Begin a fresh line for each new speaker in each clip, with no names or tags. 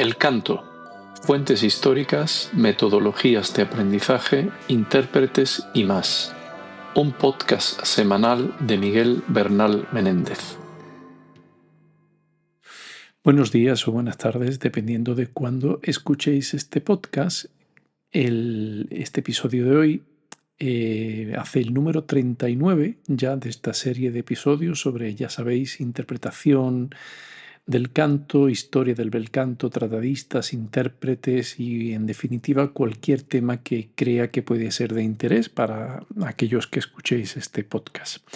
El canto, fuentes históricas, metodologías de aprendizaje, intérpretes y más. Un podcast semanal de Miguel Bernal Menéndez.
Buenos días o buenas tardes, dependiendo de cuándo escuchéis este podcast. Este episodio de hoy hace el número 39 ya de esta serie de episodios sobre, ya sabéis, interpretación del canto, historia del bel canto, tratadistas, intérpretes y, en definitiva, cualquier tema que crea que puede ser de interés para aquellos que escuchéis este podcast.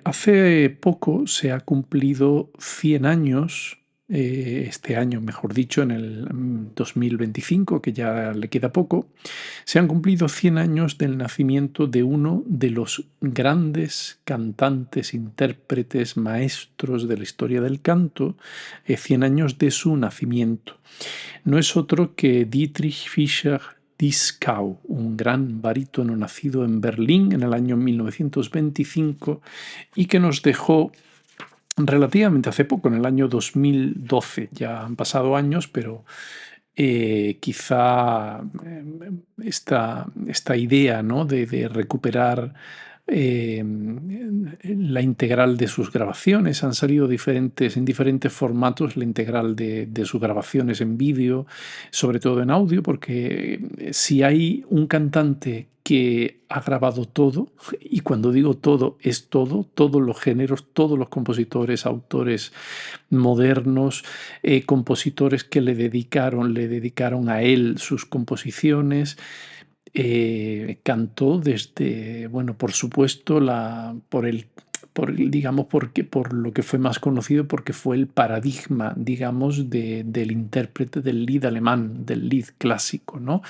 Hace poco se ha cumplido 100 años, este año, mejor dicho, en el 2025, que ya le queda poco, se han cumplido 100 años del nacimiento de uno de los grandes cantantes, intérpretes, maestros de la historia del canto, 100 años de su nacimiento. No es otro que Dietrich Fischer-Dieskau, un gran barítono nacido en Berlín en el año 1925 y que nos dejó relativamente hace poco, en el año 2012. Ya han pasado años, pero quizá esta idea, ¿no?, de recuperar la integral de sus grabaciones. Han salido en diferentes formatos la integral de sus grabaciones en vídeo, sobre todo en audio, porque si hay un cantante que ha grabado todo, y cuando digo todo, es todo, todos los géneros, todos los compositores, autores modernos, compositores que le dedicaron a él sus composiciones. Cantó desde, bueno, por supuesto, digamos, por lo que fue más conocido, porque fue el paradigma, digamos, del intérprete del Lied alemán, del Lied clásico, ¿no?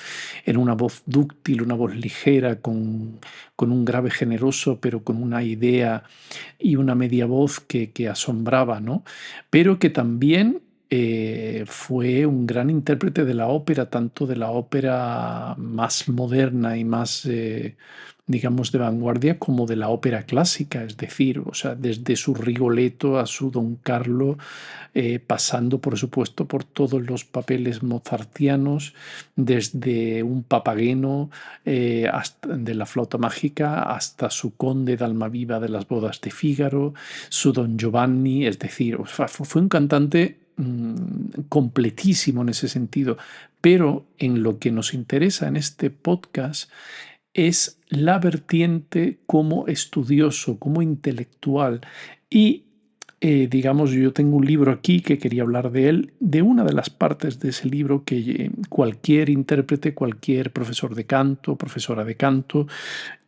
Era una voz dúctil, una voz ligera, con un grave generoso, pero con una idea y una media voz que asombraba, ¿no? Pero que también fue un gran intérprete de la ópera, tanto de la ópera más moderna y más, digamos, de vanguardia, como de la ópera clásica, es decir, o sea, desde su Rigoletto a su Don Carlo, pasando, por supuesto, por todos los papeles mozartianos, desde un Papageno de la flauta mágica hasta su Conde de Almaviva de las bodas de Fígaro, su Don Giovanni, es decir, fue un cantante completísimo en ese sentido, pero en lo que nos interesa en este podcast es la vertiente como estudioso, como intelectual y digamos, yo tengo un libro aquí que quería hablar de él, de una de las partes de ese libro que cualquier intérprete, cualquier profesor de canto, profesora de canto,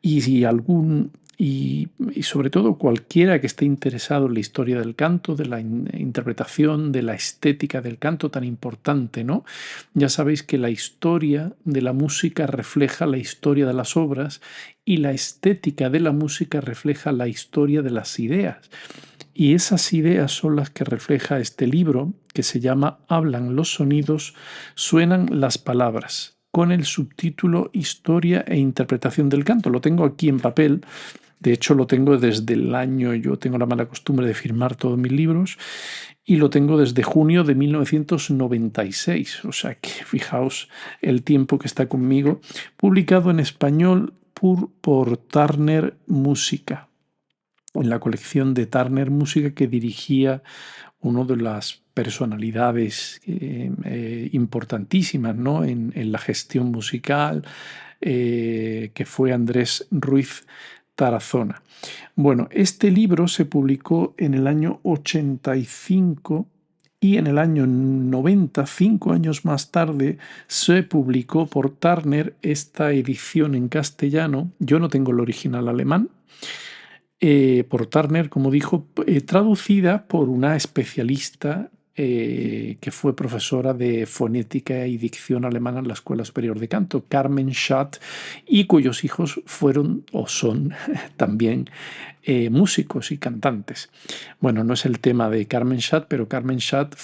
y si algún y sobre todo cualquiera que esté interesado en la historia del canto, de la interpretación, de la estética del canto tan importante, ¿no? Ya sabéis que la historia de la música refleja la historia de las obras y la estética de la música refleja la historia de las ideas. Y esas ideas son las que refleja este libro que se llama Hablan los sonidos, suenan las palabras, con el subtítulo Historia e interpretación del canto. Lo tengo aquí en papel. De hecho, lo tengo desde el año, yo tengo la mala costumbre de firmar todos mis libros, y lo tengo desde junio de 1996. O sea que fijaos el tiempo que está conmigo. Publicado en español por Turner Música, en la colección de Turner Música que dirigía una de las personalidades importantísimas, ¿no?, en la gestión musical, que fue Andrés Ruiz Tarazona. Bueno, este libro se publicó en el año 85 y en el año 90, 5 años más tarde, se publicó por Turner esta edición en castellano. Yo no tengo el original alemán. Por Turner, como dijo, traducida por una especialista que fue profesora de fonética y dicción alemana en la Escuela Superior de Canto, Carmen Schatt, y cuyos hijos fueron o son también músicos y cantantes. Bueno, no es el tema de Carmen Schatt, pero Carmen Schatt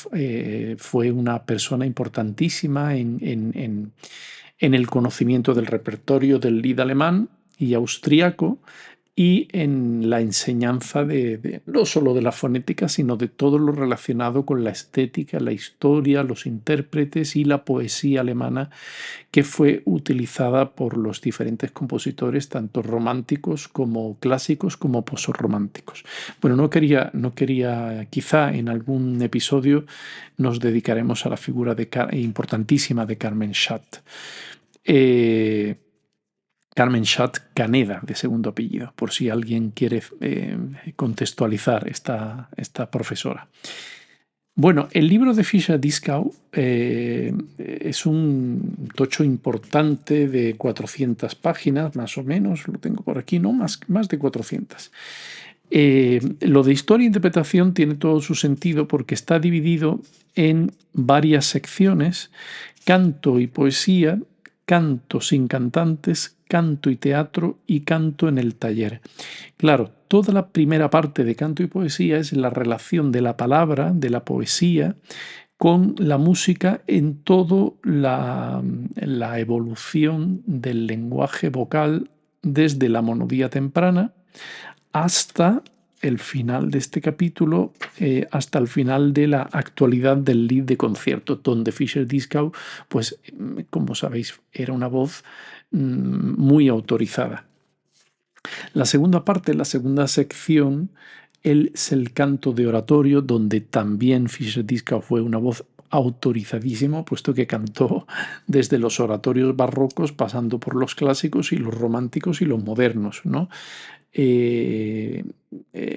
fue una persona importantísima en el conocimiento del repertorio del Lied alemán y austriaco, y en la enseñanza no solo de la fonética, sino de todo lo relacionado con la estética, la historia, los intérpretes y la poesía alemana que fue utilizada por los diferentes compositores, tanto románticos como clásicos como posrománticos. Bueno, no quería, quizá en algún episodio nos dedicaremos a la figura importantísima de Carmen Schatt. Carmen Schatt Caneda, de segundo apellido, por si alguien quiere contextualizar esta profesora. Bueno, el libro de Fischer-Dieskau es un tocho importante de 400 páginas, más o menos, lo tengo por aquí, ¿no? Más de 400. Lo de historia e interpretación tiene todo su sentido porque está dividido en varias secciones: canto y poesía, canto sin cantantes, canto y teatro y canto en el taller. Claro, toda la primera parte de canto y poesía es la relación de la palabra, de la poesía, con la música en toda la evolución del lenguaje vocal desde la monodía temprana hasta el final de este capítulo, hasta el final de la actualidad del Lied de concierto, donde Fischer-Dieskau, pues como sabéis, era una voz muy autorizada. La segunda parte, la segunda sección, es el canto de oratorio, donde también Fischer-Dieskau fue una voz autorizadísimo, puesto que cantó desde los oratorios barrocos, pasando por los clásicos y los románticos y los modernos, ¿no?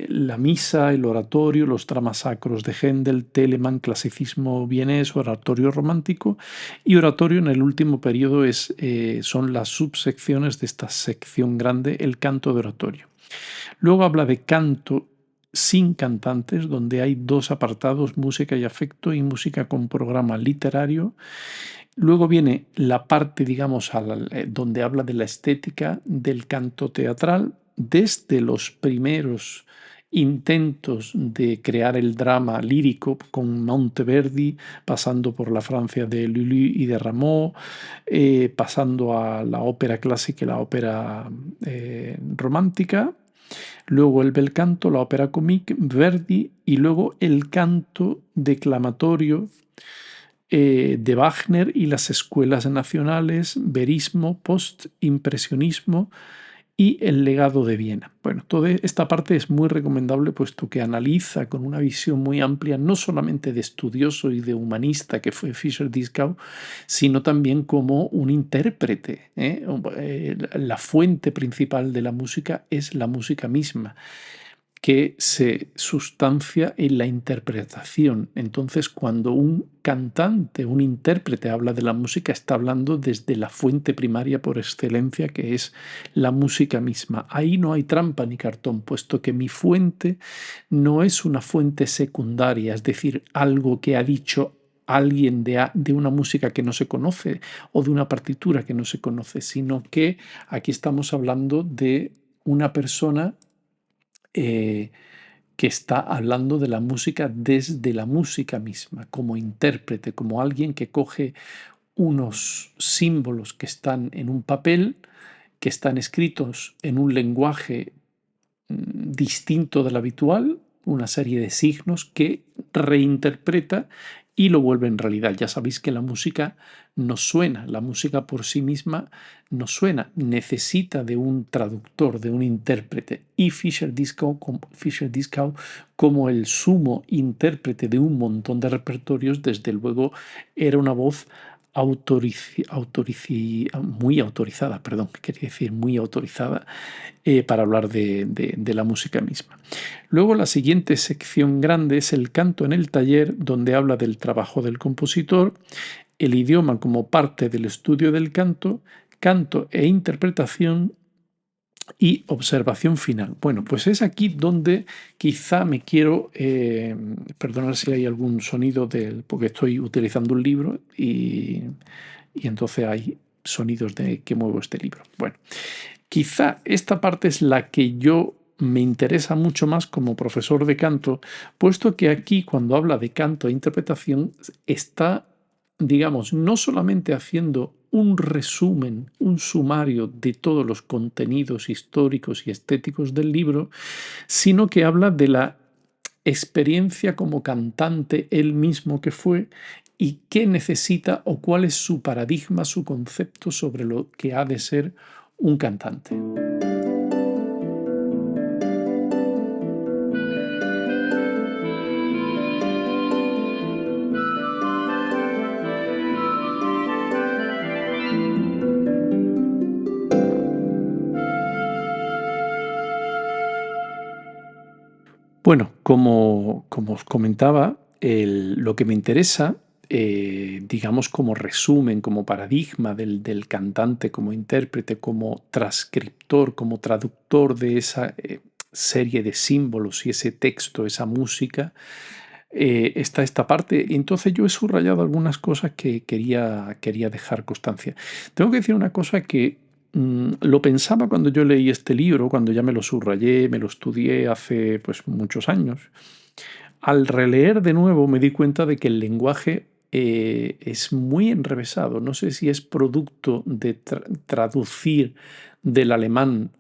La misa, el oratorio, los dramas sacros de Händel, Telemann, clasicismo vienés, oratorio romántico y oratorio en el último periodo son las subsecciones de esta sección grande, el canto de oratorio. Luego habla de canto sin cantantes, donde hay dos apartados: música y afecto y música con programa literario. Luego viene la parte, digamos, donde habla de la estética del canto teatral, desde los primeros intentos de crear el drama lírico con Monteverdi, pasando por la Francia de Lully y de Rameau, pasando a la ópera clásica y la ópera romántica. Luego el bel canto, la ópera comique, Verdi, y luego el canto declamatorio de Wagner y las escuelas nacionales, verismo, postimpresionismo y el legado de Viena. Bueno, toda esta parte es muy recomendable, puesto que analiza con una visión muy amplia, no solamente de estudioso y de humanista que fue Fischer-Dieskau, sino también como un intérprete. La fuente principal de la música es la música misma, que se sustancia en la interpretación. Entonces, cuando un cantante, un intérprete habla de la música, está hablando desde la fuente primaria por excelencia, que es la música misma. Ahí no hay trampa ni cartón, puesto que mi fuente no es una fuente secundaria, es decir, algo que ha dicho alguien de una música que no se conoce o de una partitura que no se conoce, sino que aquí estamos hablando de una persona que está hablando de la música desde la música misma, como intérprete, como alguien que coge unos símbolos que están en un papel, que están escritos en un lenguaje distinto del habitual, una serie de signos que reinterpreta y lo vuelve en realidad. Ya sabéis que la música no suena, la música por sí misma no suena, necesita de un traductor, de un intérprete. Y Fischer-Dieskau como el sumo intérprete de un montón de repertorios, desde luego era una voz muy autorizada, para hablar de la música misma. Luego la siguiente sección grande es el canto en el taller, donde habla del trabajo del compositor, el idioma como parte del estudio del canto, canto e interpretación y observación final. Bueno, pues es aquí donde quizá me quiero, perdonar si hay algún sonido porque estoy utilizando un libro y entonces hay sonidos de que muevo este libro. Bueno, quizá esta parte es la que yo me interesa mucho más como profesor de canto, puesto que aquí, cuando habla de canto e interpretación, está, digamos, no solamente haciendo un resumen, un sumario de todos los contenidos históricos y estéticos del libro, sino que habla de la experiencia como cantante él mismo que fue y qué necesita o cuál es su paradigma, su concepto sobre lo que ha de ser un cantante. Bueno, como os comentaba, lo que me interesa, digamos como resumen, como paradigma del cantante, como intérprete, como transcriptor, como traductor de esa serie de símbolos y ese texto, esa música, está esta parte. Entonces yo he subrayado algunas cosas que quería dejar constancia. Tengo que decir una cosa que lo pensaba cuando yo leí este libro, cuando ya me lo subrayé, me lo estudié hace pues muchos años. Al releer de nuevo me di cuenta de que el lenguaje es muy enrevesado. No sé si es producto de traducir del alemán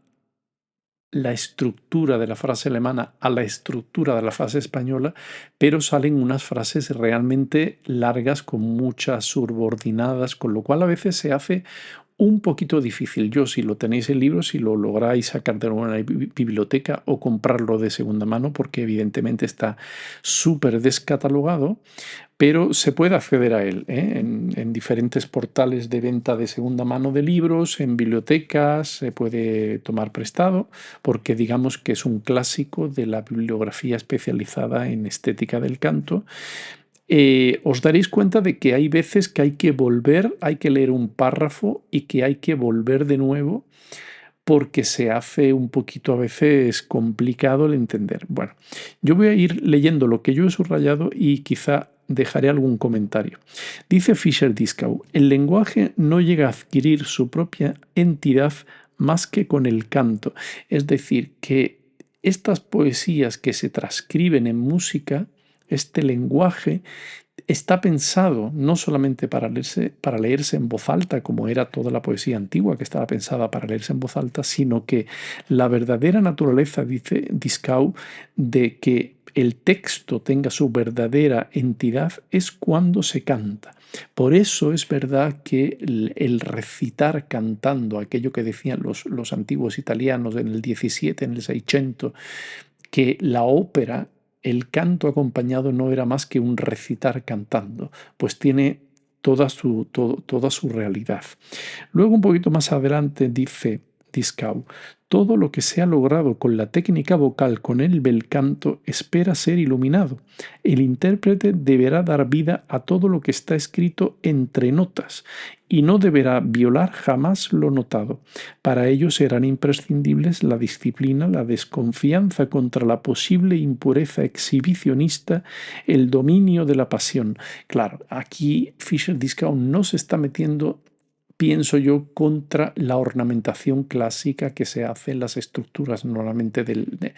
la estructura de la frase alemana a la estructura de la frase española, pero salen unas frases realmente largas con muchas subordinadas, con lo cual a veces se hace un poquito difícil. Yo, si lo tenéis en libro, si lo lográis sacar de una biblioteca o comprarlo de segunda mano, porque evidentemente está súper descatalogado, pero se puede acceder a él en diferentes portales de venta de segunda mano de libros, en bibliotecas, se puede tomar prestado, porque digamos que es un clásico de la bibliografía especializada en estética del canto. Os daréis cuenta de que hay veces que hay que volver, hay que leer un párrafo y que hay que volver de nuevo porque se hace un poquito a veces complicado el entender. Bueno, yo voy a ir leyendo lo que yo he subrayado y quizá dejaré algún comentario. Dice Fischer-Dieskau, el lenguaje no llega a adquirir su propia entidad más que con el canto. Es decir, que estas poesías que se transcriben en música, este lenguaje está pensado no solamente para leerse en voz alta, como era toda la poesía antigua que estaba pensada para leerse en voz alta, sino que la verdadera naturaleza, dice Dieskau, de que el texto tenga su verdadera entidad es cuando se canta. Por eso es verdad que el recitar cantando, aquello que decían los antiguos italianos en el 17, en el 600, que la ópera, el canto acompañado no era más que un recitar cantando, pues tiene toda su realidad. Luego un poquito más adelante dice Dieskau, todo lo que se ha logrado con la técnica vocal con el bel canto espera ser iluminado. El intérprete deberá dar vida a todo lo que está escrito entre notas y no deberá violar jamás lo notado. Para ello serán imprescindibles la disciplina, la desconfianza contra la posible impureza exhibicionista, el dominio de la pasión. Claro, aquí Fischer-Dieskau no se está metiendo, pienso yo, contra la ornamentación clásica que se hace en las estructuras normalmente del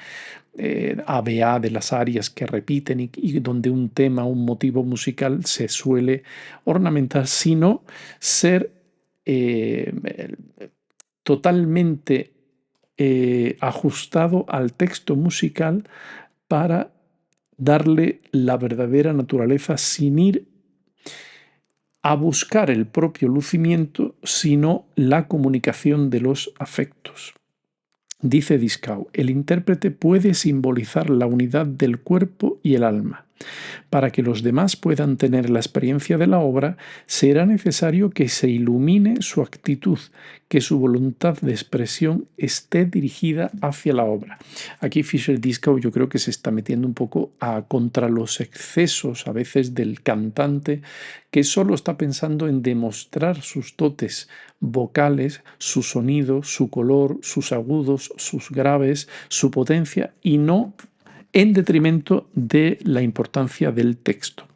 ABA, de las arias que repiten y donde un tema, un motivo musical se suele ornamentar, sino ser eh, totalmente ajustado al texto musical para darle la verdadera naturaleza sin ir a buscar el propio lucimiento, sino la comunicación de los afectos. Dice Dieskau, el intérprete puede simbolizar la unidad del cuerpo y el alma. Para que los demás puedan tener la experiencia de la obra, será necesario que se ilumine su actitud, que su voluntad de expresión esté dirigida hacia la obra. Aquí Fischer-Dieskau yo creo que se está metiendo un poco contra los excesos a veces del cantante, que solo está pensando en demostrar sus dotes vocales, su sonido, su color, sus agudos, sus graves, su potencia y no en detrimento de la importancia del texto.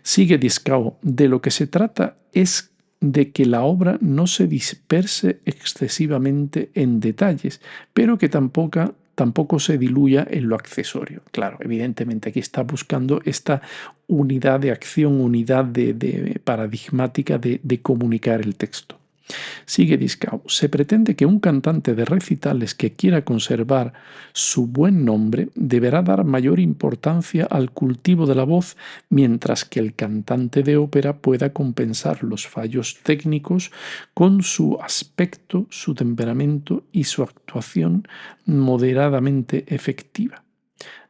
Sigue Dieskau, de lo que se trata es de que la obra no se disperse excesivamente en detalles, pero que tampoco se diluya en lo accesorio. Claro, evidentemente aquí está buscando esta unidad de acción, unidad de paradigmática de comunicar el texto. Sigue Discau. Se pretende que un cantante de recitales que quiera conservar su buen nombre deberá dar mayor importancia al cultivo de la voz, mientras que el cantante de ópera pueda compensar los fallos técnicos con su aspecto, su temperamento y su actuación moderadamente efectiva.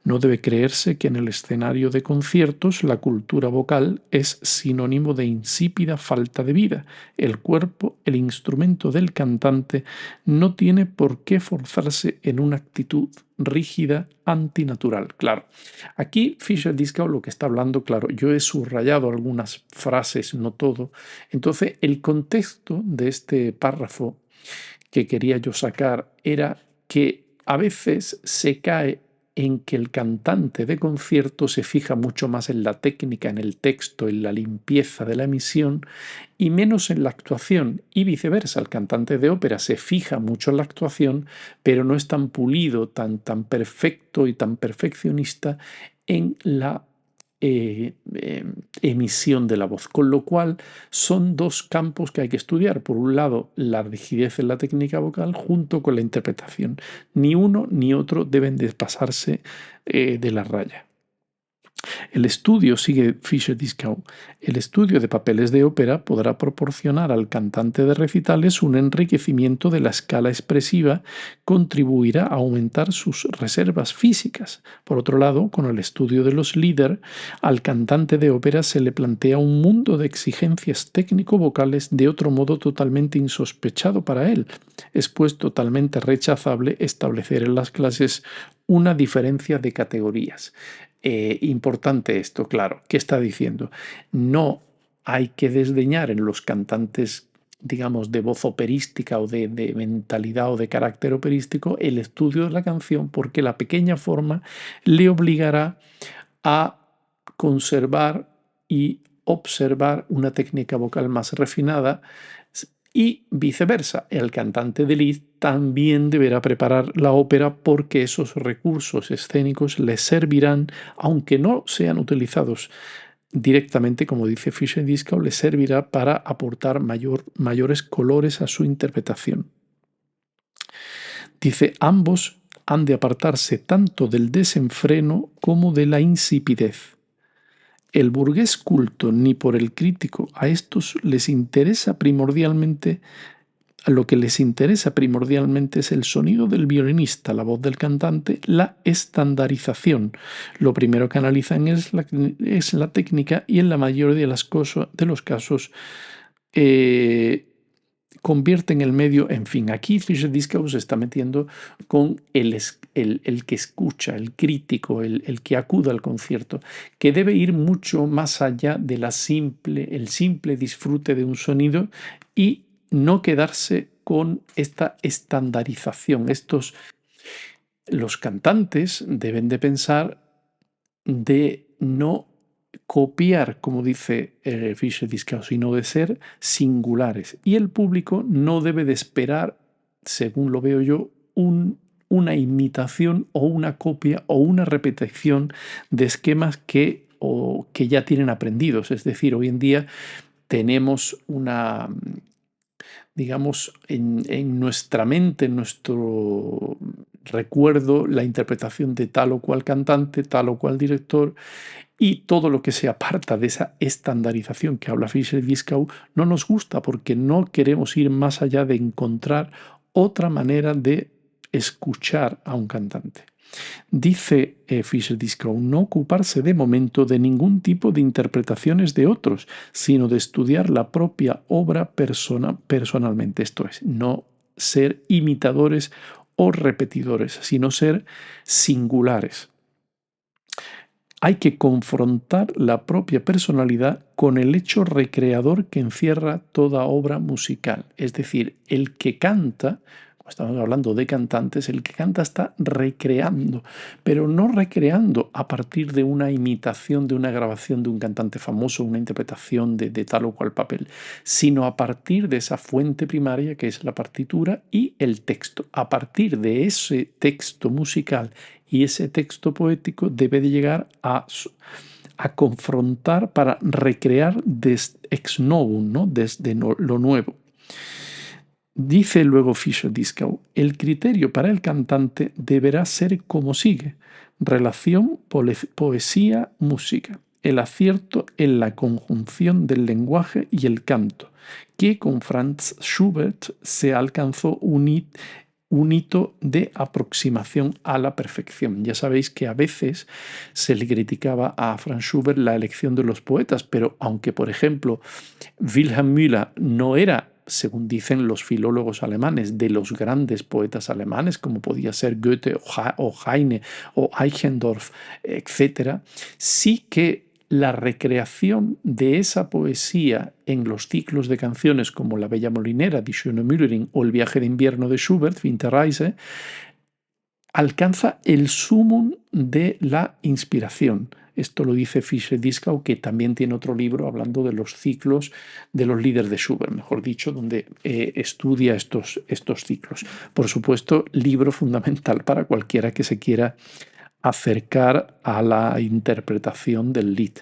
No debe creerse que en el escenario de conciertos la cultura vocal es sinónimo de insípida falta de vida. El cuerpo, el instrumento del cantante, no tiene por qué forzarse en una actitud rígida, antinatural. Claro, aquí Fischer-Dieskau lo que está hablando, claro, yo he subrayado algunas frases, no todo. Entonces, el contexto de este párrafo que quería yo sacar era que a veces se cae en que el cantante de concierto se fija mucho más en la técnica, en el texto, en la limpieza de la emisión y menos en la actuación, y viceversa, el cantante de ópera se fija mucho en la actuación, pero no es tan pulido, tan perfecto y tan perfeccionista en la emisión de la voz, con lo cual son dos campos que hay que estudiar. Por un lado, la rigidez en la técnica vocal junto con la interpretación. Ni uno ni otro deben desfasarse de la raya. El estudio, sigue Fischer-Dieskau, el estudio de papeles de ópera podrá proporcionar al cantante de recitales un enriquecimiento de la escala expresiva, contribuirá a aumentar sus reservas físicas. Por otro lado, con el estudio de los Lieder, al cantante de ópera se le plantea un mundo de exigencias técnico-vocales de otro modo totalmente insospechado para él. Es pues totalmente rechazable establecer en las clases una diferencia de categorías. Importante esto, claro. ¿Qué está diciendo? No hay que desdeñar en los cantantes, digamos, de voz operística o de mentalidad o de carácter operístico el estudio de la canción, porque la pequeña forma le obligará a conservar y observar una técnica vocal más refinada, y viceversa. El cantante de Lied también deberá preparar la ópera porque esos recursos escénicos le servirán, aunque no sean utilizados directamente, como dice Fischer-Dieskau, le servirá para aportar mayores colores a su interpretación. Dice, ambos han de apartarse tanto del desenfreno como de la insipidez. El burgués culto ni por el crítico a estos les interesa primordialmente, lo que les interesa primordialmente es el sonido del violinista, la voz del cantante, la estandarización. Lo primero que analizan es la técnica y en la mayoría de los casos convierten el medio, en fin, aquí Fischer-Dieskau se está metiendo con el que escucha, el crítico, el que acuda al concierto, que debe ir mucho más allá de el simple disfrute de un sonido y no quedarse con esta estandarización. Los cantantes deben de pensar de no copiar, como dice Fischer-Dieskau, sino de ser singulares. Y el público no debe de esperar, según lo veo yo, una imitación o una copia o una repetición de esquemas que ya tienen aprendidos. Es decir, hoy en día tenemos digamos, en nuestra mente, en nuestro recuerdo, la interpretación de tal o cual cantante, tal o cual director, y todo lo que se aparta de esa estandarización que habla Fischer-Dieskau no nos gusta porque no queremos ir más allá de encontrar otra manera de escuchar a un cantante. Dice Fischer-Dieskau no ocuparse de momento de ningún tipo de interpretaciones de otros, sino de estudiar la propia obra personalmente. Esto es, no ser imitadores o repetidores, sino ser singulares. Hay que confrontar la propia personalidad con el hecho recreador que encierra toda obra musical. Es decir, el que canta, estamos hablando de cantantes, el que canta está recreando, pero no recreando a partir de una imitación, de una grabación de un cantante famoso, una interpretación de tal o cual papel, sino a partir de esa fuente primaria que es la partitura y el texto. A partir de ese texto musical y ese texto poético debe de llegar a confrontar para recrear ex novum, ¿no? Desde lo nuevo. Dice luego Fischer-Dieskau, el criterio para el cantante deberá ser como sigue: relación poesía-música, el acierto en la conjunción del lenguaje y el canto, que con Franz Schubert se alcanzó un hito de aproximación a la perfección. Ya sabéis que a veces se le criticaba a Franz Schubert la elección de los poetas, pero aunque, por ejemplo, Wilhelm Müller no era, según dicen los filólogos alemanes, de los grandes poetas alemanes, como podía ser Goethe o Heine o Eichendorff, etc., sí que la recreación de esa poesía en los ciclos de canciones como La Bella Molinera, Die Schöne Müllerin, o El viaje de invierno de Schubert, Winterreise, alcanza el sumum de la inspiración. Esto lo dice Fischer-Dieskau, que también tiene otro libro hablando de los ciclos de los líderes de Schubert, mejor dicho, donde estudia estos ciclos. Por supuesto, libro fundamental para cualquiera que se quiera acercar a la interpretación del Lied.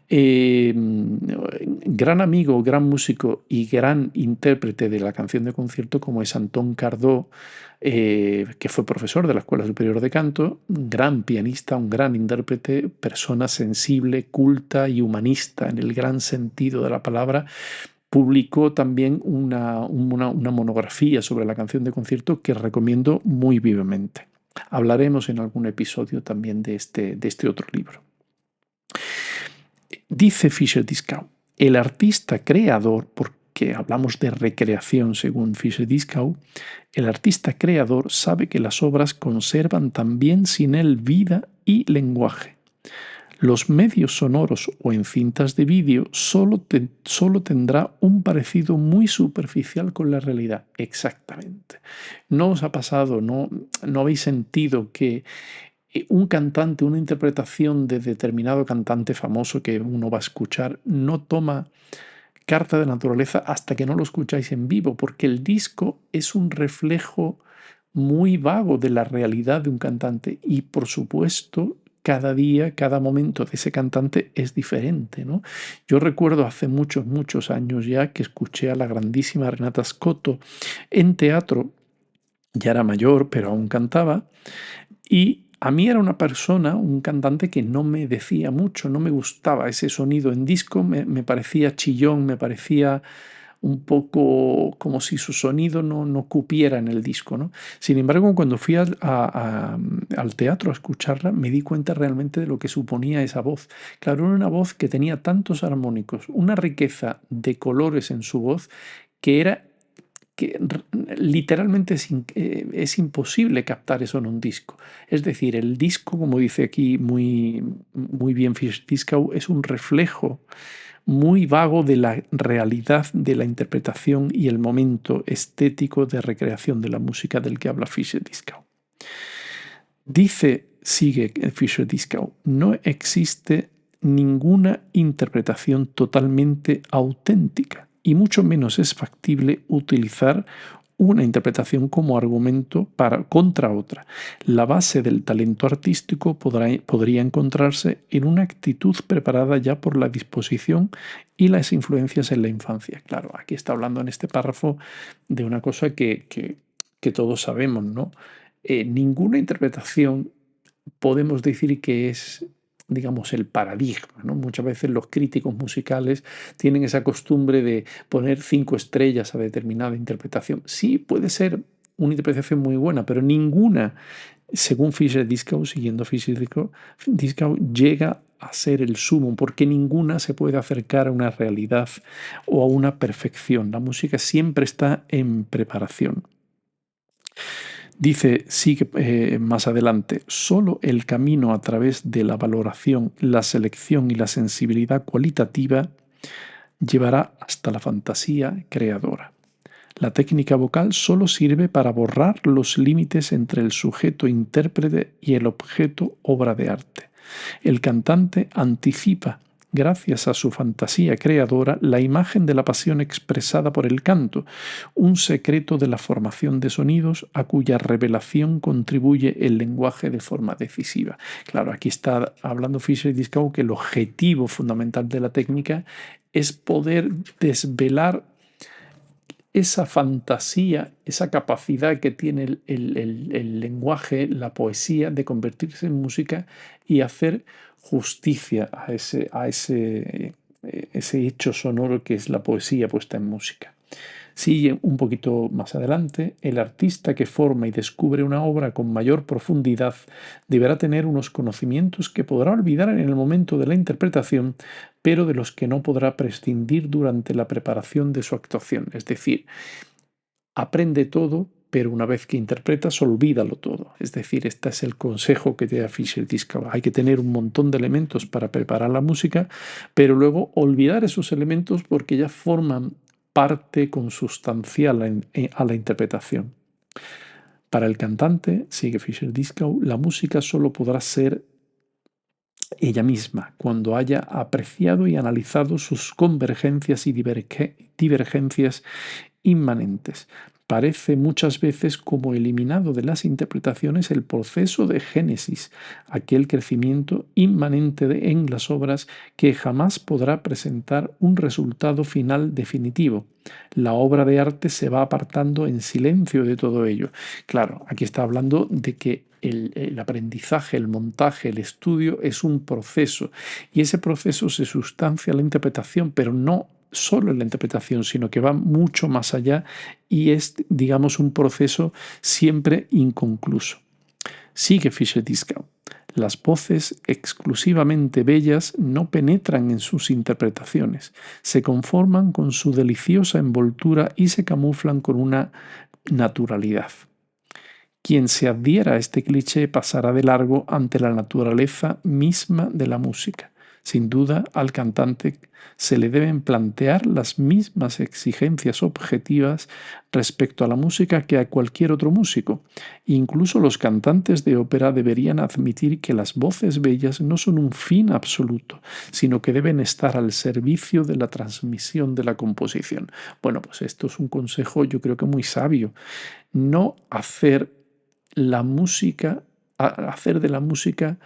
Gran amigo, gran músico y gran intérprete de la canción de concierto como es Antón Cardó, que fue profesor de la Escuela Superior de Canto, un gran pianista, un gran intérprete, persona sensible, culta y humanista en el gran sentido de la palabra. Publicó también una monografía sobre la canción de concierto que recomiendo muy vivamente. Hablaremos en algún episodio también de este otro libro. Dice Fischer-Dieskau, el artista creador, porque hablamos de recreación según Fischer-Dieskau, el artista creador sabe que las obras conservan también sin él vida y lenguaje. Los medios sonoros o en cintas de vídeo solo tendrá un parecido muy superficial con la realidad. Exactamente. ¿No os ha pasado, no habéis sentido que un cantante, una interpretación de determinado cantante famoso que uno va a escuchar, no toma carta de naturaleza hasta que no lo escucháis en vivo, porque el disco es un reflejo muy vago de la realidad de un cantante y, por supuesto, cada día, cada momento de ese cantante es diferente, ¿no? Yo recuerdo hace muchos, muchos años ya que escuché a la grandísima Renata Scotto en teatro, ya era mayor, pero aún cantaba, y a mí era una persona, un cantante que no me decía mucho, no me gustaba ese sonido en disco, me parecía chillón, me parecía un poco como si su sonido no cupiera en el disco, ¿no? Sin embargo, cuando fui al teatro a escucharla, me di cuenta realmente de lo que suponía esa voz. Claro, era una voz que tenía tantos armónicos, una riqueza de colores en su voz que era que literalmente es imposible captar eso en un disco. Es decir, el disco, como dice aquí muy, muy bien Fischer-Dieskau, es un reflejo muy vago de la realidad de la interpretación y el momento estético de recreación de la música del que habla Fischer-Dieskau. Sigue Fischer-Dieskau, no existe ninguna interpretación totalmente auténtica y mucho menos es factible utilizar una interpretación como argumento contra otra. La base del talento artístico podría encontrarse en una actitud preparada ya por la disposición y las influencias en la infancia. Claro, aquí está hablando en este párrafo de una cosa que todos sabemos, ¿no? Ninguna interpretación podemos decir que es, digamos, el paradigma, ¿no? Muchas veces los críticos musicales tienen esa costumbre de poner 5 estrellas a determinada interpretación. Sí, puede ser una interpretación muy buena, pero ninguna, según Fischer-Dieskau, siguiendo Fischer-Dieskau, llega a ser el sumo, porque ninguna se puede acercar a una realidad o a una perfección. La música siempre está en preparación. Dice, sigue más adelante, solo el camino a través de la valoración, la selección y la sensibilidad cualitativa llevará hasta la fantasía creadora. La técnica vocal solo sirve para borrar los límites entre el sujeto intérprete y el objeto obra de arte. El cantante anticipa, gracias a su fantasía creadora, la imagen de la pasión expresada por el canto, un secreto de la formación de sonidos a cuya revelación contribuye el lenguaje de forma decisiva. Claro, aquí está hablando Fischer-Dieskau que el objetivo fundamental de la técnica es poder desvelar esa fantasía, esa capacidad que tiene el lenguaje, la poesía, de convertirse en música y hacer justicia ese hecho sonoro que es la poesía puesta en música. Sigue un poquito más adelante, el artista que forma y descubre una obra con mayor profundidad deberá tener unos conocimientos que podrá olvidar en el momento de la interpretación, pero de los que no podrá prescindir durante la preparación de su actuación. Es decir, aprende todo, pero una vez que interpretas, olvídalo todo. Es decir, este es el consejo que te da Fischer-Dieskau. Hay que tener un montón de elementos para preparar la música, pero luego olvidar esos elementos porque ya forman parte consustancial a la interpretación. Para el cantante, sigue Fischer-Dieskau, la música solo podrá ser ella misma cuando haya apreciado y analizado sus convergencias y divergencias inmanentes. Parece muchas veces como eliminado de las interpretaciones el proceso de génesis, aquel crecimiento inmanente en las obras que jamás podrá presentar un resultado final definitivo. La obra de arte se va apartando en silencio de todo ello. Claro, aquí está hablando de que el aprendizaje, el montaje, el estudio es un proceso y ese proceso se sustancia en la interpretación, pero no solo en la interpretación, sino que va mucho más allá y es, digamos, un proceso siempre inconcluso. Sigue Fischer-Dieskau. Las voces exclusivamente bellas no penetran en sus interpretaciones, se conforman con su deliciosa envoltura y se camuflan con una naturalidad. Quien se adhiera a este cliché pasará de largo ante la naturaleza misma de la música. Sin duda, al cantante se le deben plantear las mismas exigencias objetivas respecto a la música que a cualquier otro músico. Incluso los cantantes de ópera deberían admitir que las voces bellas no son un fin absoluto, sino que deben estar al servicio de la transmisión de la composición. Bueno, pues esto es un consejo yo creo que muy sabio. No hacer hacer de la música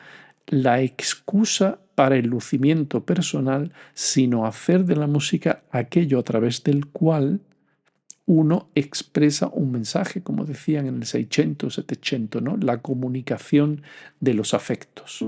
la excusa para el lucimiento personal, sino hacer de la música aquello a través del cual uno expresa un mensaje, como decían en el 600, 700, ¿no? La comunicación de los afectos.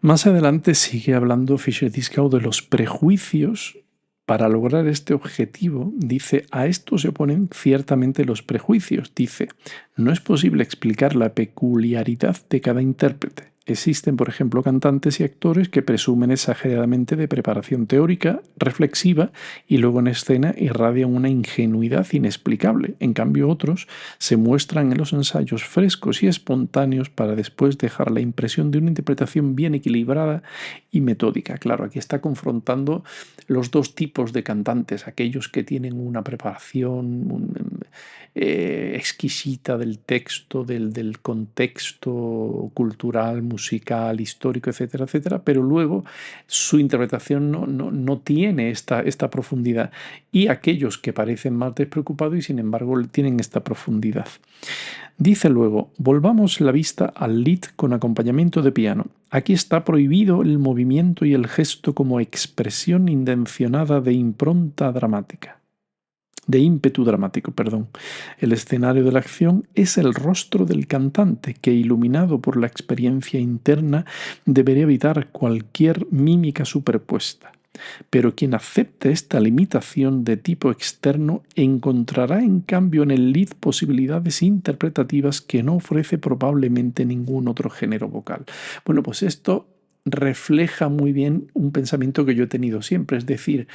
Más adelante sigue hablando Fischer-Dieskau de los prejuicios. Para lograr este objetivo, dice, a esto se oponen ciertamente los prejuicios. Dice, no es posible explicar la peculiaridad de cada intérprete. Existen, por ejemplo, cantantes y actores que presumen exageradamente de preparación teórica, reflexiva, y luego en escena irradian una ingenuidad inexplicable. En cambio, otros se muestran en los ensayos frescos y espontáneos para después dejar la impresión de una interpretación bien equilibrada y metódica. Claro, aquí está confrontando los dos tipos de cantantes, aquellos que tienen una preparación exquisita del texto, del contexto cultural, musical, histórico, etcétera, etcétera, pero luego su interpretación no tiene esta profundidad. Y aquellos que parecen más despreocupados y sin embargo tienen esta profundidad. Dice luego, volvamos la vista al lied con acompañamiento de piano. Aquí está prohibido el movimiento y el gesto como expresión intencionada de impronta dramática. De ímpetu dramático, perdón. El escenario de la acción es el rostro del cantante que, iluminado por la experiencia interna, debería evitar cualquier mímica superpuesta. Pero quien acepte esta limitación de tipo externo encontrará en cambio en el lied posibilidades interpretativas que no ofrece probablemente ningún otro género vocal. Bueno, pues esto refleja muy bien un pensamiento que yo he tenido siempre, es decir,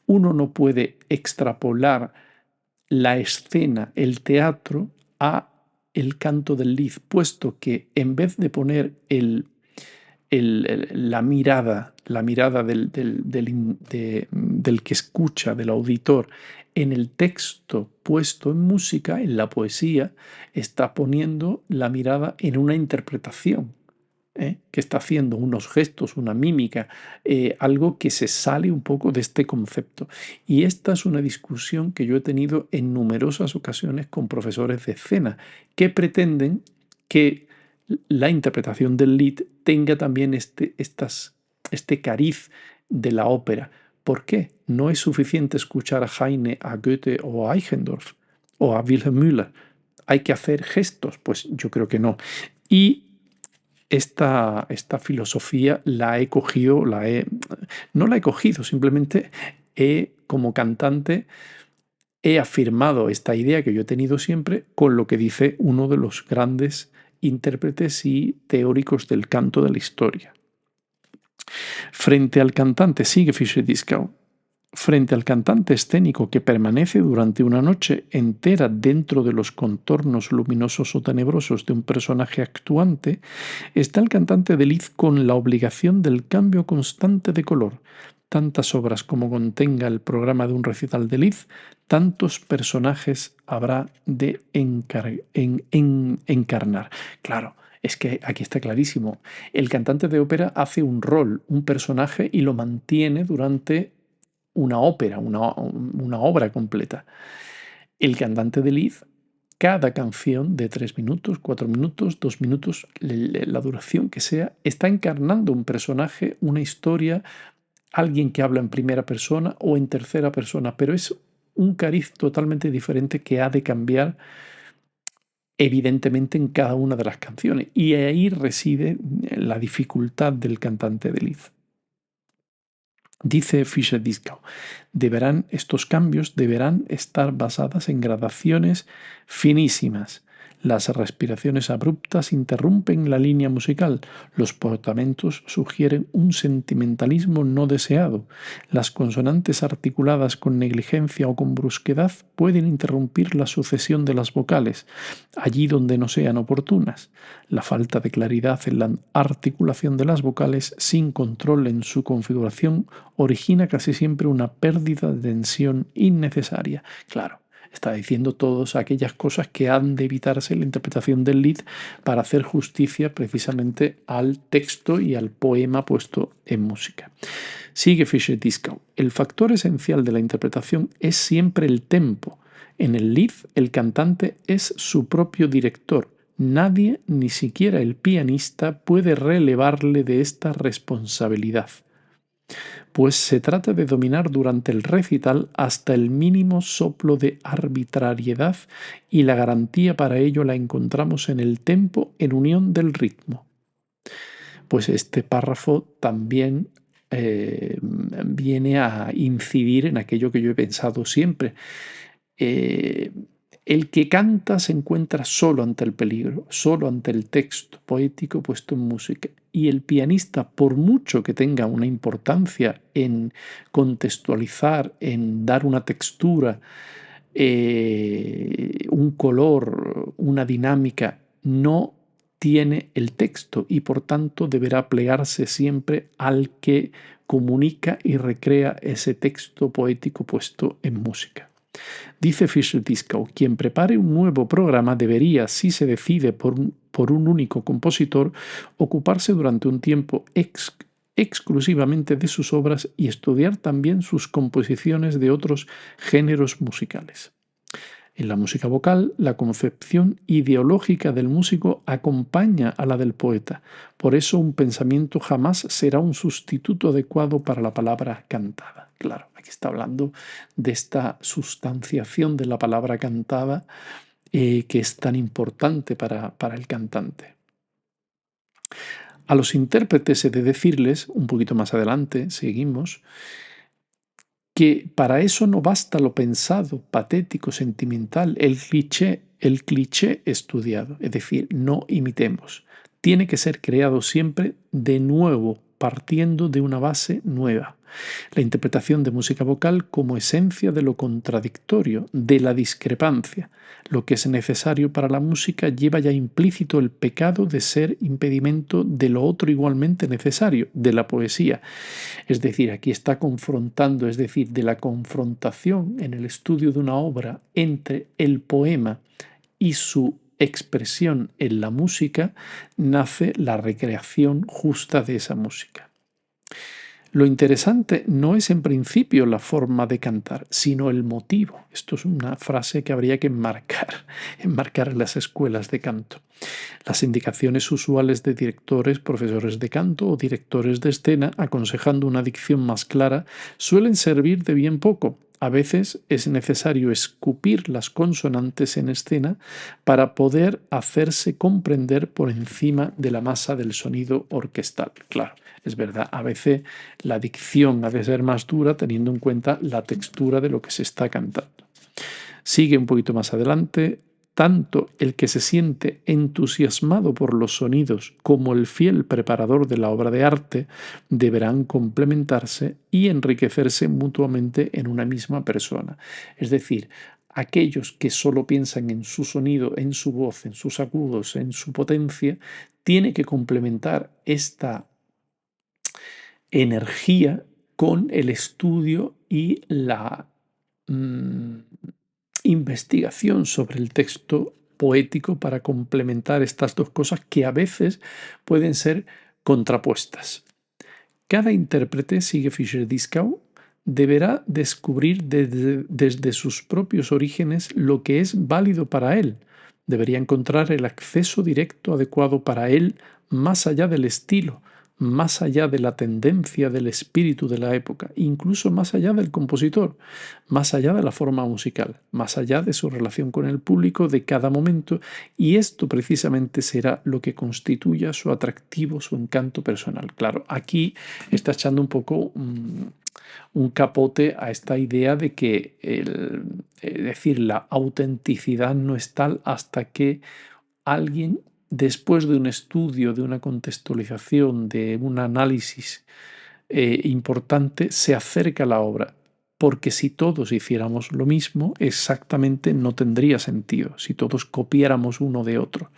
uno no puede extrapolar la escena, el teatro, a el canto del lied, puesto que en vez de poner la mirada del que escucha, del auditor, en el texto puesto en música, en la poesía, está poniendo la mirada en una interpretación. Que está haciendo unos gestos, una mímica, algo que se sale un poco de este concepto. Y esta es una discusión que yo he tenido en numerosas ocasiones con profesores de escena que pretenden que la interpretación del lied tenga también este cariz de la ópera. ¿Por qué? No es suficiente escuchar a Heine, a Goethe o a Eichendorff o a Wilhelm Müller. Hay que hacer gestos, pues yo creo que no. Y esta filosofía la he cogido, no la he cogido, simplemente como cantante, he afirmado esta idea que yo he tenido siempre con lo que dice uno de los grandes intérpretes y teóricos del canto de la historia. Frente al cantante, sigue Fischer-Dieskau, frente al cantante escénico que permanece durante una noche entera dentro de los contornos luminosos o tenebrosos de un personaje actuante, está el cantante de lied con la obligación del cambio constante de color. Tantas obras como contenga el programa de un recital de lied, tantos personajes habrá de encarnar. Claro, es que aquí está clarísimo. El cantante de ópera hace un rol, un personaje y lo mantiene durante una ópera, una obra completa. El cantante de lied, cada canción de 3 minutos, 4 minutos, 2 minutos, la duración que sea, está encarnando un personaje, una historia, alguien que habla en primera persona o en tercera persona, pero es un cariz totalmente diferente que ha de cambiar evidentemente en cada una de las canciones. Y ahí reside la dificultad del cantante de lied. Dice Fischer-Dieskau, estos cambios deberán estar basadas en gradaciones finísimas. Las respiraciones abruptas interrumpen la línea musical, los portamentos sugieren un sentimentalismo no deseado, las consonantes articuladas con negligencia o con brusquedad pueden interrumpir la sucesión de las vocales, allí donde no sean oportunas. La falta de claridad en la articulación de las vocales sin control en su configuración origina casi siempre una pérdida de tensión innecesaria. Claro, está diciendo todas aquellas cosas que han de evitarse en la interpretación del lied para hacer justicia precisamente al texto y al poema puesto en música. Sigue Fischer-Dieskau. El factor esencial de la interpretación es siempre el tempo. En el lied, el cantante es su propio director. Nadie, ni siquiera el pianista, puede relevarle de esta responsabilidad, pues se trata de dominar durante el recital hasta el mínimo soplo de arbitrariedad y la garantía para ello la encontramos en el tempo en unión del ritmo. Pues este párrafo también viene a incidir en aquello que yo he pensado siempre. El que canta se encuentra solo ante el peligro, solo ante el texto poético puesto en música. Y el pianista, por mucho que tenga una importancia en contextualizar, en dar una textura, un color, una dinámica, no tiene el texto y por tanto deberá plegarse siempre al que comunica y recrea ese texto poético puesto en música. Dice Fischer-Dieskau, quien prepare un nuevo programa debería, si se decide por un único compositor, ocuparse durante un tiempo exclusivamente de sus obras y estudiar también sus composiciones de otros géneros musicales. En la música vocal, la concepción ideológica del músico acompaña a la del poeta. Por eso un pensamiento jamás será un sustituto adecuado para la palabra cantada. Claro, aquí está hablando de esta sustanciación de la palabra cantada que es tan importante para el cantante. A los intérpretes he de decirles, un poquito más adelante, seguimos, que para eso no basta lo pensado, patético, sentimental, el cliché estudiado, es decir, no imitemos. Tiene que ser creado siempre de nuevo partiendo de una base nueva. La interpretación de música vocal como esencia de lo contradictorio, de la discrepancia. Lo que es necesario para la música lleva ya implícito el pecado de ser impedimento de lo otro igualmente necesario, de la poesía. Es decir, aquí está confrontando, es decir, de la confrontación en el estudio de una obra entre el poema y su expresión en la música, nace la recreación justa de esa música. Lo interesante no es en principio la forma de cantar, sino el motivo. Esto es una frase que habría que enmarcar en las escuelas de canto. Las indicaciones usuales de directores, profesores de canto o directores de escena aconsejando una dicción más clara suelen servir de bien poco. A veces es necesario escupir las consonantes en escena para poder hacerse comprender por encima de la masa del sonido orquestal. Claro, es verdad, a veces la dicción ha de ser más dura teniendo en cuenta la textura de lo que se está cantando. Sigue un poquito más adelante. Tanto el que se siente entusiasmado por los sonidos como el fiel preparador de la obra de arte deberán complementarse y enriquecerse mutuamente en una misma persona. Es decir, aquellos que solo piensan en su sonido, en su voz, en sus agudos, en su potencia, tiene que complementar esta energía con el estudio y la investigación sobre el texto poético para complementar estas dos cosas que a veces pueden ser contrapuestas. Cada intérprete, sigue Fischer-Dieskau, deberá descubrir desde sus propios orígenes lo que es válido para él. Debería encontrar el acceso directo adecuado para él más allá del estilo, más allá de la tendencia del espíritu de la época, incluso más allá del compositor, más allá de la forma musical, más allá de su relación con el público de cada momento, y esto precisamente será lo que constituya su atractivo, su encanto personal. Claro, aquí está echando un poco un capote a esta idea de que es decir, la autenticidad no es tal hasta que alguien, después de un estudio, de una contextualización, de un análisis importante, se acerca a la obra. Porque si todos hiciéramos lo mismo, exactamente no tendría sentido, si todos copiáramos uno de otro.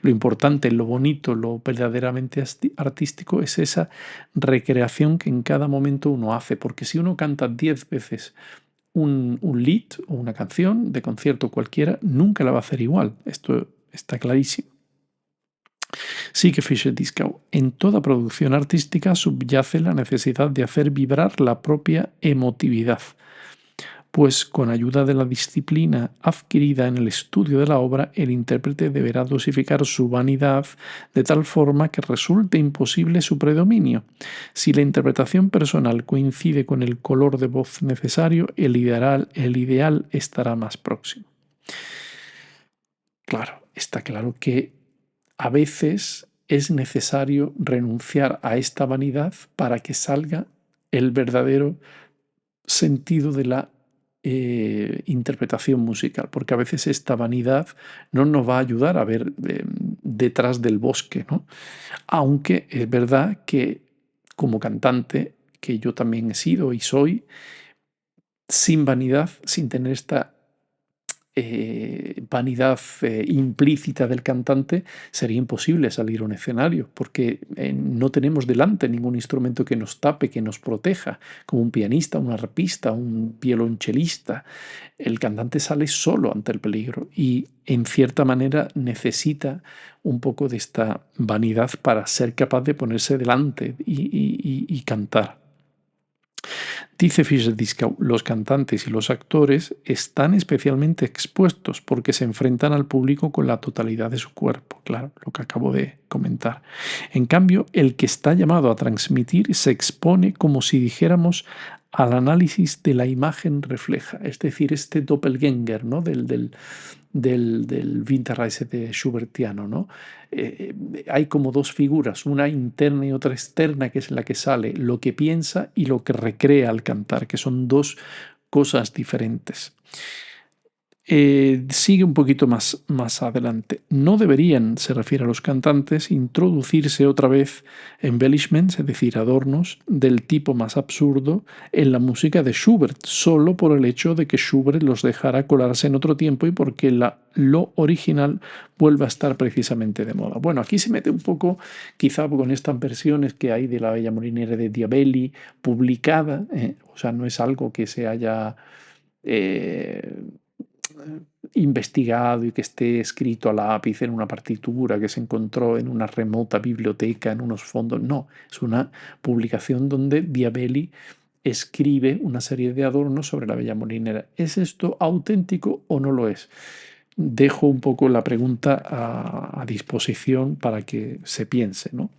Lo importante, lo bonito, lo verdaderamente artístico es esa recreación que en cada momento uno hace, porque si uno canta 10 veces un lead o una canción de concierto cualquiera, nunca la va a hacer igual. Esto está clarísimo. Sigue Fischer-Dieskau. En toda producción artística subyace la necesidad de hacer vibrar la propia emotividad, pues con ayuda de la disciplina adquirida en el estudio de la obra, el intérprete deberá dosificar su vanidad de tal forma que resulte imposible su predominio. Si la interpretación personal coincide con el color de voz necesario, el ideal estará más próximo. Claro, está claro que a veces es necesario renunciar a esta vanidad para que salga el verdadero sentido de la interpretación musical, porque a veces esta vanidad no nos va a ayudar a ver detrás del bosque, ¿no? Aunque es verdad que como cantante, que yo también he sido y soy, sin vanidad, sin tener esta vanidad implícita del cantante, sería imposible salir a un escenario, porque no tenemos delante ningún instrumento que nos tape, que nos proteja, como un pianista, un arpista, un violonchelista. El cantante sale solo ante el peligro y en cierta manera necesita un poco de esta vanidad para ser capaz de ponerse delante y cantar. Dice Fischer-Dieskau, los cantantes y los actores están especialmente expuestos porque se enfrentan al público con la totalidad de su cuerpo, claro, lo que acabo de comentar. En cambio, el que está llamado a transmitir se expone como si dijéramos al análisis de la imagen refleja, es decir, este doppelgänger, ¿no? del Winterreise de Schubertiano, ¿no? Hay como dos figuras, una interna y otra externa, que es la que sale, lo que piensa y lo que recrea al cantar, que son dos cosas diferentes. Sigue un poquito más adelante. No deberían, se refiere a los cantantes, introducirse otra vez embellishments, es decir, adornos del tipo más absurdo en la música de Schubert, solo por el hecho de que Schubert los dejara colarse en otro tiempo y porque lo original vuelva a estar precisamente de moda. Bueno, aquí se mete un poco, quizá con estas versiones que hay de la Bella Molinera de Diabelli publicada, o sea, no es algo que se haya eh, investigado y que esté escrito a lápiz en una partitura que se encontró en una remota biblioteca, en unos fondos. No, es una publicación donde Diabelli escribe una serie de adornos sobre la Bella Molinera. ¿Es esto auténtico o no lo es? Dejo un poco la pregunta a disposición para que se piense, ¿no?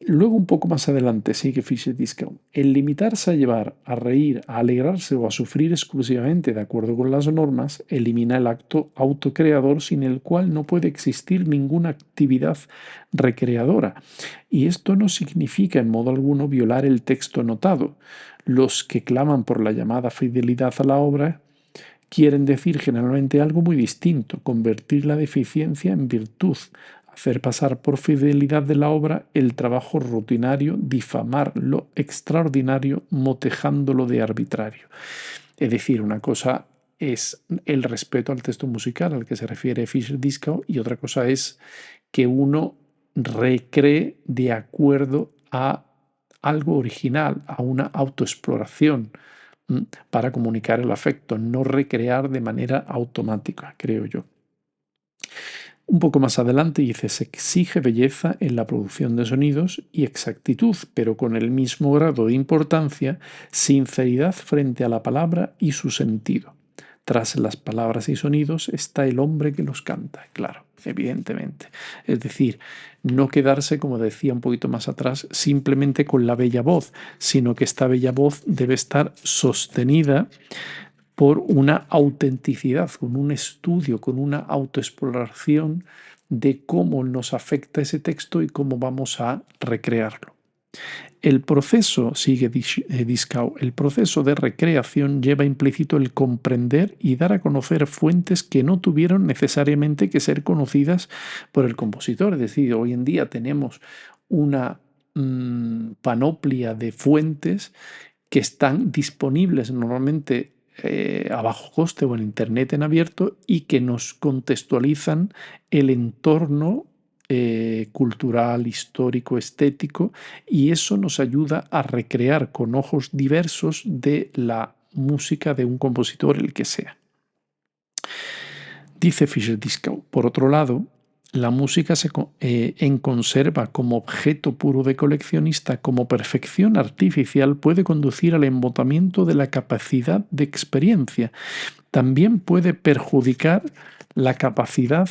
Luego, un poco más adelante, sigue Fischer-Dieskau. El limitarse a llevar, a reír, a alegrarse o a sufrir exclusivamente de acuerdo con las normas elimina el acto autocreador sin el cual no puede existir ninguna actividad recreadora. Y esto no significa en modo alguno violar el texto notado. Los que claman por la llamada fidelidad a la obra quieren decir generalmente algo muy distinto, convertir la deficiencia en virtud, hacer pasar por fidelidad de la obra el trabajo rutinario, difamar lo extraordinario, motejándolo de arbitrario. Es decir, una cosa es el respeto al texto musical al que se refiere Fischer-Dieskau y otra cosa es que uno recree de acuerdo a algo original, a una autoexploración para comunicar el afecto, no recrear de manera automática, creo yo. Un poco más adelante dice, se exige belleza en la producción de sonidos y exactitud, pero con el mismo grado de importancia, sinceridad frente a la palabra y su sentido. Tras las palabras y sonidos está el hombre que los canta, claro, evidentemente. Es decir, no quedarse, como decía un poquito más atrás, simplemente con la bella voz, sino que esta bella voz debe estar sostenida por una autenticidad, con un estudio, con una autoexploración de cómo nos afecta ese texto y cómo vamos a recrearlo. El proceso, sigue Dieskau, el proceso de recreación lleva implícito el comprender y dar a conocer fuentes que no tuvieron necesariamente que ser conocidas por el compositor. Es decir, hoy en día tenemos una panoplia de fuentes que están disponibles normalmente a bajo coste o en Internet en abierto y que nos contextualizan el entorno cultural, histórico, estético, y eso nos ayuda a recrear con ojos diversos de la música de un compositor, el que sea. Dice Fischer-Dieskau, por otro lado, la música en conserva como objeto puro de coleccionista, como perfección artificial, puede conducir al embotamiento de la capacidad de experiencia. También puede perjudicar la capacidad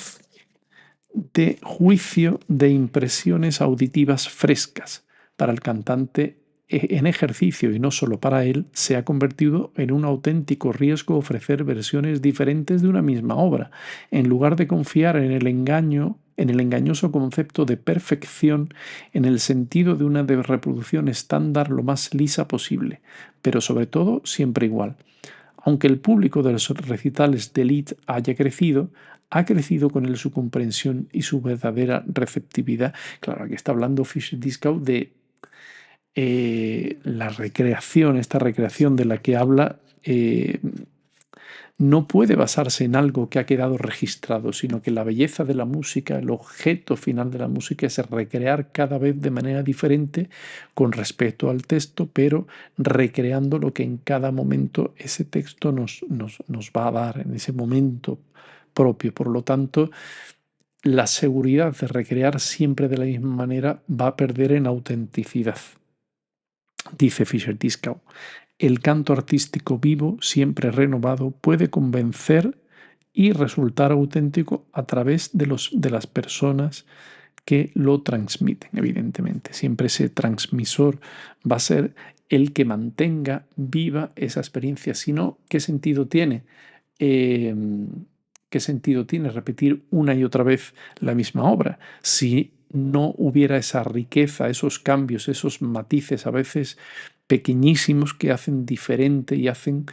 de juicio de impresiones auditivas frescas. Para el cantante en ejercicio y no solo para él, se ha convertido en un auténtico riesgo ofrecer versiones diferentes de una misma obra, en lugar de confiar en el engaño, en el engañoso concepto de perfección en el sentido de una reproducción estándar lo más lisa posible, pero sobre todo siempre igual. Aunque el público de los recitales de Lied haya crecido, ha crecido con él su comprensión y su verdadera receptividad. Claro, aquí está hablando Fischer-Dieskau de la recreación, esta recreación de la que habla, no puede basarse en algo que ha quedado registrado, sino que la belleza de la música, el objeto final de la música es recrear cada vez de manera diferente con respecto al texto, pero recreando lo que en cada momento ese texto nos va a dar, en ese momento propio. Por lo tanto, la seguridad de recrear siempre de la misma manera va a perder en autenticidad. Dice Fischer-Dieskau, el canto artístico vivo, siempre renovado, puede convencer y resultar auténtico a través de las personas que lo transmiten, evidentemente. Siempre ese transmisor va a ser el que mantenga viva esa experiencia. Si no, ¿qué sentido tiene? ¿Qué sentido tiene repetir una y otra vez la misma obra? Si no hubiera esa riqueza, esos cambios, esos matices a veces pequeñísimos que hacen diferente y hacen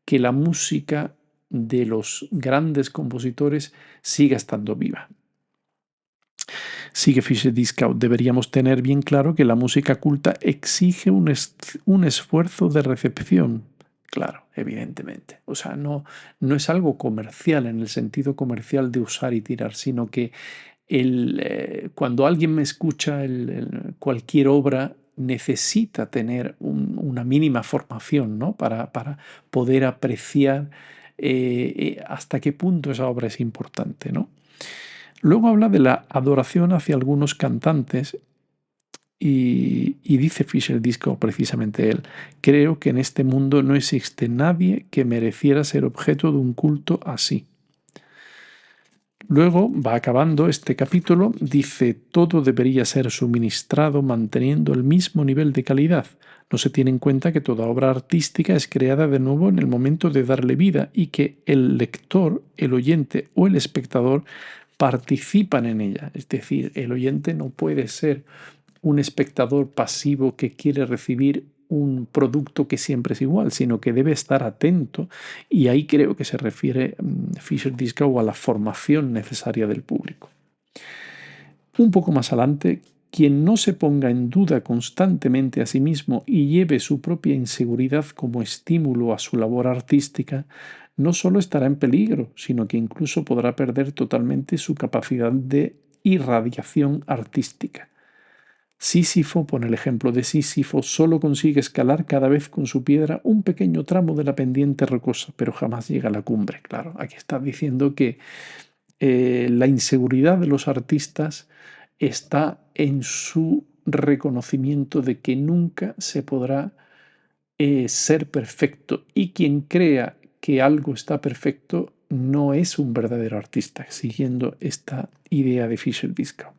que la música de los grandes compositores siga estando viva. Sigue Fischer-Dieskau, deberíamos tener bien claro que la música culta exige un esfuerzo de recepción. Claro, evidentemente. O sea, no es algo comercial en el sentido comercial de usar y tirar, sino que cuando alguien me escucha cualquier obra necesita tener una mínima formación, ¿no? para poder apreciar hasta qué punto esa obra es importante, ¿no? Luego habla de la adoración hacia algunos cantantes y dice Fischer-Dieskau precisamente él: creo que en este mundo no existe nadie que mereciera ser objeto de un culto así. Luego va acabando este capítulo, dice: todo debería ser suministrado manteniendo el mismo nivel de calidad. No se tiene en cuenta que toda obra artística es creada de nuevo en el momento de darle vida y que el lector, el oyente o el espectador participan en ella. Es decir, el oyente no puede ser un espectador pasivo que quiere recibir un producto que siempre es igual, sino que debe estar atento, y ahí creo que se refiere Fischer-Dieskau a la formación necesaria del público. Un poco más adelante, quien no se ponga en duda constantemente a sí mismo y lleve su propia inseguridad como estímulo a su labor artística, no solo estará en peligro, sino que incluso podrá perder totalmente su capacidad de irradiación artística. Sísifo, pone el ejemplo de Sísifo, solo consigue escalar cada vez con su piedra un pequeño tramo de la pendiente rocosa, pero jamás llega a la cumbre. Claro, aquí está diciendo que la inseguridad de los artistas está en su reconocimiento de que nunca se podrá ser perfecto, y quien crea que algo está perfecto no es un verdadero artista, siguiendo esta idea de Fischer-Dieskau.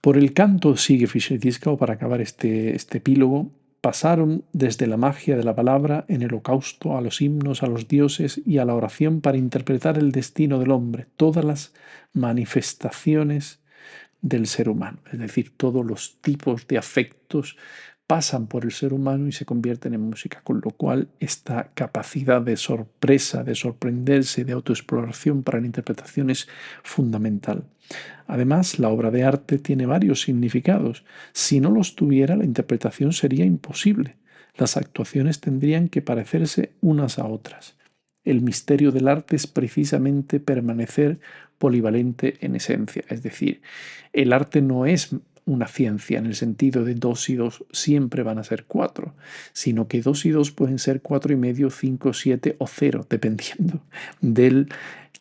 Por el canto, sigue Fischer-Dieskau para acabar este epílogo, pasaron desde la magia de la palabra en el holocausto a los himnos a los dioses y a la oración para interpretar el destino del hombre, todas las manifestaciones del ser humano, es decir, todos los tipos de afectos pasan por el ser humano y se convierten en música, con lo cual esta capacidad de sorpresa, de sorprenderse, de autoexploración para la interpretación es fundamental. Además, la obra de arte tiene varios significados. Si no los tuviera, la interpretación sería imposible. Las actuaciones tendrían que parecerse unas a otras. El misterio del arte es precisamente permanecer polivalente en esencia, es decir, el arte no es una ciencia en el sentido de 2 y 2 siempre van a ser 4, sino que 2 y 2 pueden ser 4,5, 5, 7 o 0, dependiendo del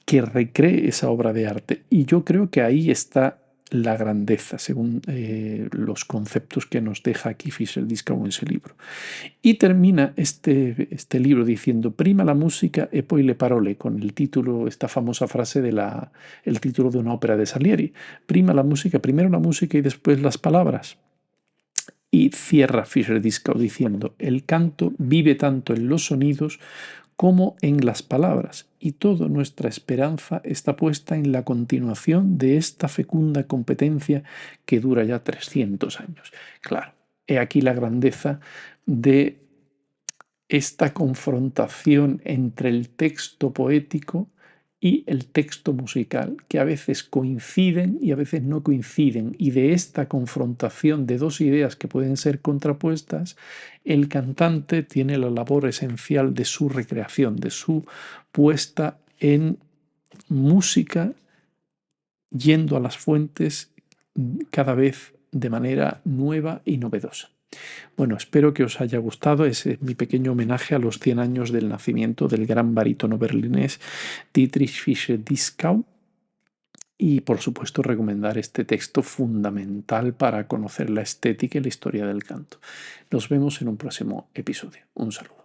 que recree esa obra de arte. Y yo creo que ahí está la grandeza, según los conceptos que nos deja aquí Fischer-Dieskau en ese libro. Y termina este libro diciendo: prima la música e poi le parole, con el título, esta famosa frase el título de una ópera de Salieri: prima la música, primero la música y después las palabras. Y cierra Fischer-Dieskau diciendo: el canto vive tanto en los sonidos como en las palabras, y toda nuestra esperanza está puesta en la continuación de esta fecunda competencia que dura ya 300 años. Claro, he aquí la grandeza de esta confrontación entre el texto poético y el texto musical, que a veces coinciden y a veces no coinciden, y de esta confrontación de dos ideas que pueden ser contrapuestas, el cantante tiene la labor esencial de su recreación, de su puesta en música, yendo a las fuentes cada vez de manera nueva y novedosa. Bueno, espero que os haya gustado. Ese es mi pequeño homenaje a los 100 años del nacimiento del gran barítono berlinés Dietrich Fischer-Dieskau. Y por supuesto recomendar este texto fundamental para conocer la estética y la historia del canto. Nos vemos en un próximo episodio. Un saludo.